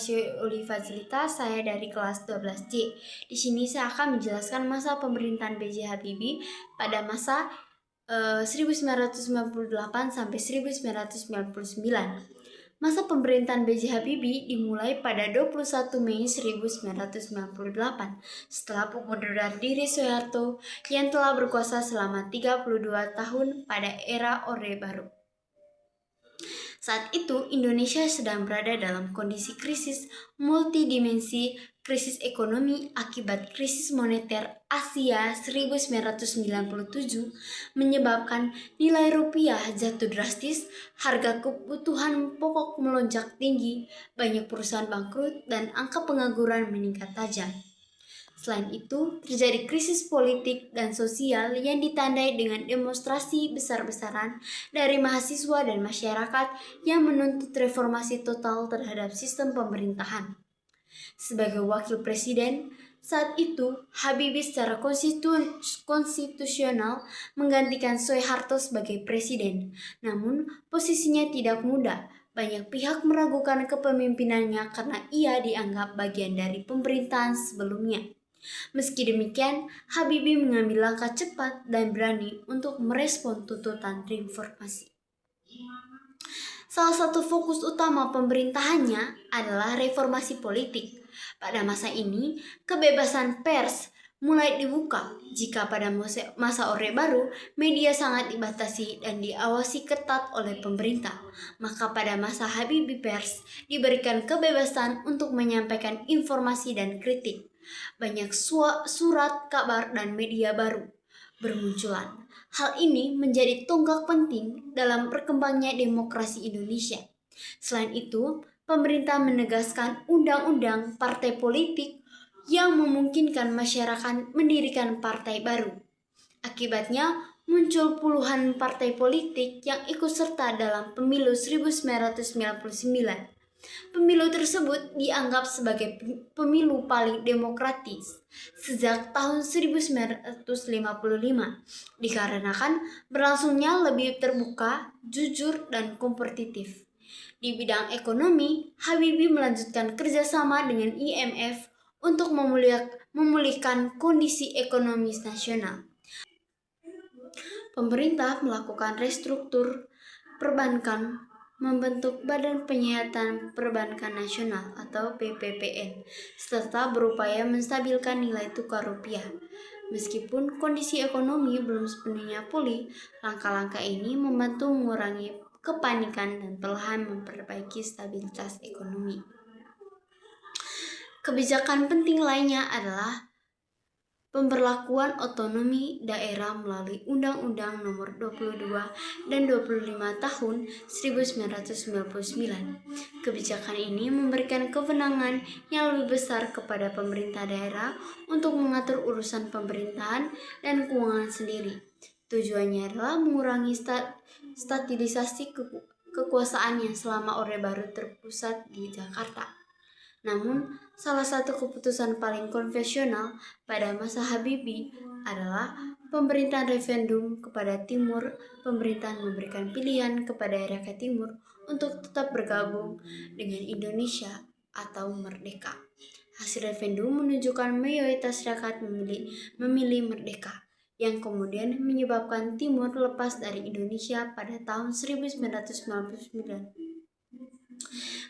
Syoli Fazlita, saya dari kelas 12C. Di sini saya akan menjelaskan masa pemerintahan B.J. Habibie pada masa 1998 sampai 1999. Masa pemerintahan B.J. Habibie dimulai pada 21 Mei 1998 setelah pengunduran diri Soeharto yang telah berkuasa selama 32 tahun pada era Orde Baru. Saat itu, Indonesia sedang berada dalam kondisi krisis multidimensi, krisis ekonomi akibat krisis moneter Asia 1997 menyebabkan nilai rupiah jatuh drastis, harga kebutuhan pokok melonjak tinggi, banyak perusahaan bangkrut, dan angka pengangguran meningkat tajam. Selain itu, terjadi krisis politik dan sosial yang ditandai dengan demonstrasi besar-besaran dari mahasiswa dan masyarakat yang menuntut reformasi total terhadap sistem pemerintahan. Sebagai wakil presiden, saat itu Habibie secara konstitusional menggantikan Soeharto sebagai presiden. Namun, posisinya tidak mudah. Banyak pihak meragukan kepemimpinannya karena ia dianggap bagian dari pemerintahan sebelumnya. Meski demikian, Habibie mengambil langkah cepat dan berani untuk merespon tuntutan reformasi. Salah satu fokus utama pemerintahannya adalah reformasi politik. Pada masa ini, kebebasan pers mulai dibuka. Jika pada masa Orde Baru, media sangat dibatasi dan diawasi ketat oleh pemerintah, maka pada masa Habibie pers diberikan kebebasan untuk menyampaikan informasi dan kritik. Banyak surat kabar dan media baru bermunculan. Hal ini menjadi tonggak penting dalam berkembangnya demokrasi Indonesia. Selain itu, pemerintah menegaskan undang-undang partai politik yang memungkinkan masyarakat mendirikan partai baru. Akibatnya, muncul puluhan partai politik yang ikut serta dalam pemilu 1999. Pemilu tersebut dianggap sebagai pemilu paling demokratis sejak tahun 1955 dikarenakan berlangsungnya lebih terbuka, jujur, dan kompetitif. Di bidang ekonomi, Habibie melanjutkan kerjasama dengan IMF untuk memulihkan kondisi ekonomi nasional. Pemerintah melakukan restruktur perbankan, membentuk Badan Penyihatan Perbankan Nasional atau BPPN, serta berupaya menstabilkan nilai tukar rupiah. Meskipun kondisi ekonomi belum sepenuhnya pulih, langkah-langkah ini membantu mengurangi kepanikan dan perlahan memperbaiki stabilitas ekonomi. Kebijakan penting lainnya adalah pemberlakuan otonomi daerah melalui Undang-Undang Nomor 22 dan 25 Tahun 1999. Kebijakan ini memberikan kewenangan yang lebih besar kepada pemerintah daerah untuk mengatur urusan pemerintahan dan keuangan sendiri. Tujuannya adalah mengurangi stabilisasi kekuasaan yang selama Orde Baru terpusat di Jakarta. Namun, salah satu keputusan paling konvensional pada masa Habibie adalah pemerintahan referendum kepada Timur. Pemerintahan memberikan pilihan kepada rakyat Timur untuk tetap bergabung dengan Indonesia atau merdeka. Hasil referendum menunjukkan mayoritas rakyat memilih merdeka, yang kemudian menyebabkan Timur lepas dari Indonesia pada tahun 1999.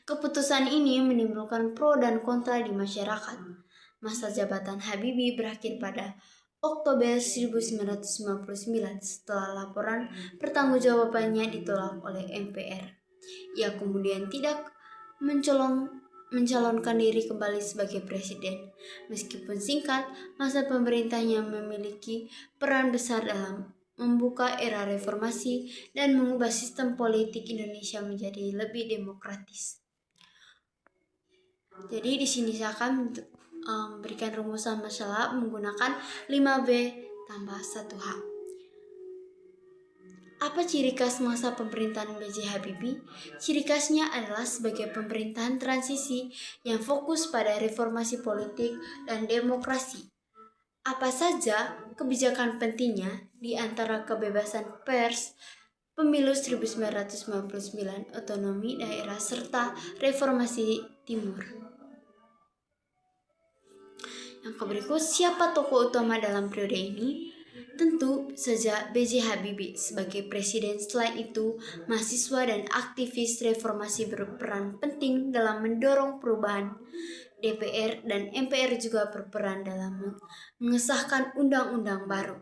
Keputusan ini menimbulkan pro dan kontra di masyarakat. Masa jabatan Habibie berakhir pada Oktober 1999 setelah laporan pertanggungjawabannya ditolak oleh MPR. Ia kemudian tidak mencalonkan diri kembali sebagai presiden. Meskipun singkat, masa pemerintahnya memiliki peran besar dalam membuka era reformasi dan mengubah sistem politik Indonesia menjadi lebih demokratis. Jadi di sini saya akan memberikan rumusan masalah menggunakan 5B tambah 1H. Apa ciri khas masa pemerintahan B.J. Habibie? Ciri khasnya adalah sebagai pemerintahan transisi yang fokus pada reformasi politik dan demokrasi. Apa saja kebijakan pentingnya di antara kebebasan pers, pemilu 1999, otonomi daerah, serta reformasi Timur. Yang berikut, siapa tokoh utama dalam periode ini? Tentu saja B.J. Habibie sebagai presiden. Selain itu, mahasiswa dan aktivis reformasi berperan penting dalam mendorong perubahan. DPR dan MPR juga berperan dalam mengesahkan undang-undang baru.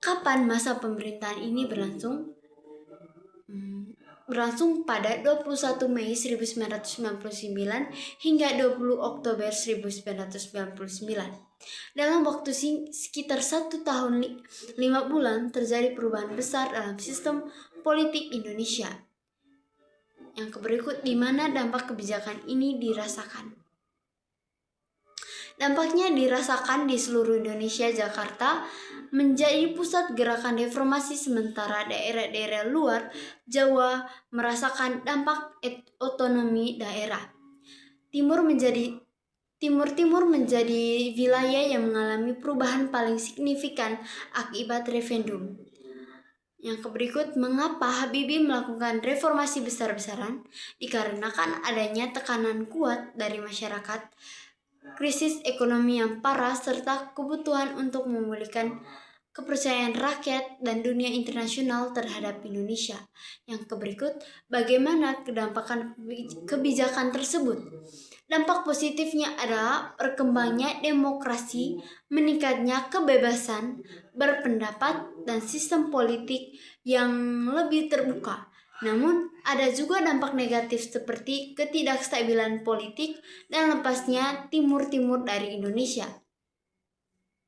Kapan masa pemerintahan ini berlangsung? Berlangsung pada 21 Mei 1999 hingga 20 Oktober 1999. Dalam waktu sekitar 1 tahun 5 bulan terjadi perubahan besar dalam sistem politik Indonesia. Yang berikut, di mana dampak kebijakan ini dirasakan. Dampaknya dirasakan di seluruh Indonesia. Jakarta menjadi pusat gerakan reformasi, sementara daerah-daerah luar Jawa merasakan dampak otonomi daerah. Timur menjadi wilayah yang mengalami perubahan paling signifikan akibat referendum. Yang berikut, mengapa Habibie melakukan reformasi besar-besaran? Dikarenakan adanya tekanan kuat dari masyarakat, krisis ekonomi yang parah, serta kebutuhan untuk memulihkan kepercayaan rakyat dan dunia internasional terhadap Indonesia. Yang berikut, bagaimana kedampak kebijakan tersebut? Dampak positifnya adalah berkembangnya demokrasi, meningkatnya kebebasan berpendapat, dan sistem politik yang lebih terbuka. Namun, ada juga dampak negatif seperti ketidakstabilan politik dan lepasnya Timur dari Indonesia.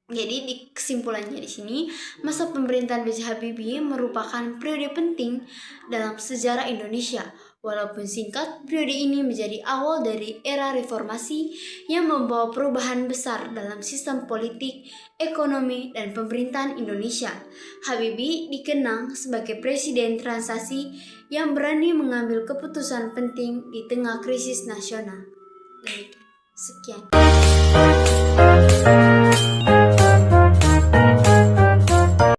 Jadi di kesimpulannya di sini, masa pemerintahan B.J. Habibie merupakan periode penting dalam sejarah Indonesia. Walaupun singkat, periode ini menjadi awal dari era reformasi yang membawa perubahan besar dalam sistem politik, ekonomi, dan pemerintahan Indonesia. Habibie dikenang sebagai presiden transisi yang berani mengambil keputusan penting di tengah krisis nasional. Sekian.